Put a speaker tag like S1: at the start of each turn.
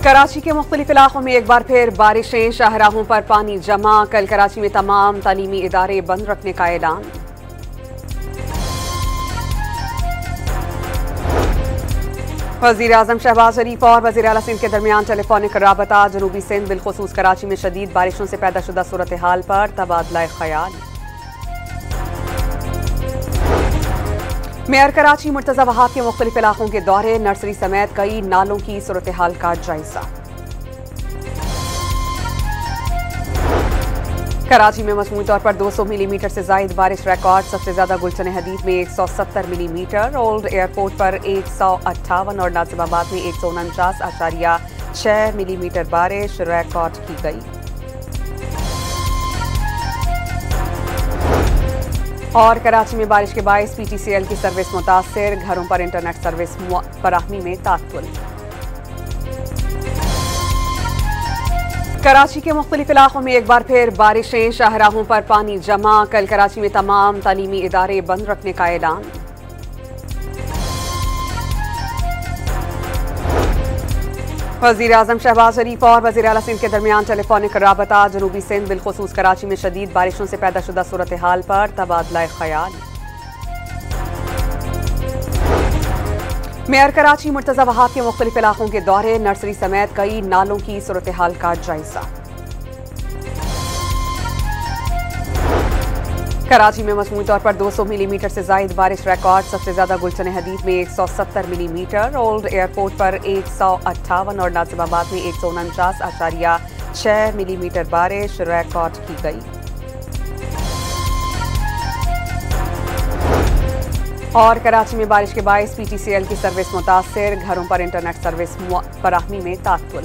S1: कराची के मुख्तलिफ इलाकों में एक बार फिर बारिशें, शाहराहों पर पानी जमा। कल कराची में तमाम तालीमी इदारे बंद रखने का ऐलान। वज़ीर आज़म शहबाज शरीफ और वज़ीर आला सिंध के दरमियान टेलीफोनिक राबता। जनूबी सिंध बिलखुसूस कराची में शदीद बारिशों से पैदा शुदा सूरत हाल पर तबादला ख्याल। मेयर कराची मुर्तज़ा वहाब के मुख्तलिफ इलाकों के दौरे। नर्सरी समेत कई नालों की सूरत हाल का जायजा। कराची में मजमूई तौर पर 200 मिलीमीटर से जायद बारिश रिकॉर्ड। सबसे ज्यादा गुलशन हदीद में 170 मिलीमीटर, ओल्ड एयरपोर्ट पर 158 और नाजिबाबाद में 149.6 मिलीमीटर बारिश रिकॉर्ड की गई। और कराची में बारिश के बायस PTCL की सर्विस मुतासिर। घरों पर इंटरनेट सर्विस फराहमी में तात्तुल। कराची के मुख्तलिफ इलाकों में एक बार फिर बारिशें, शाहराहों पर पानी जमा। कल कराची में तमाम तालीमी इदारे बंद रखने का ऐलान। वज़ीर आज़म शहबाज शरीफ और वज़ीर आला सिंध के दरमियान टेलीफोनिक राबता। जनूबी सिंध बिलखुसूस कराची में शदीद बारिशों से पैदा शुदा सूरत हाल पर तबादला ख्याल। मेयर कराची मुर्तज़ा वहाब के मुख्तलिफ इलाकों के दौरे। नर्सरी समेत कई नालों की सूरत हाल का जायजा। कराची में मजमूई तौर पर 200 मिलीमीटर से जायद बारिश रिकॉर्ड। सबसे ज्यादा गुलशन हदीद में 170 मिलीमीटर, ओल्ड एयरपोर्ट पर 158 और नाजिबाबाद में 149.6 मिलीमीटर बारिश रिकॉर्ड की गई। और कराची में बारिश के बायस PTCL की सर्विस मुतासिर। घरों पर इंटरनेट सर्विस फराहमी में तात्तुल।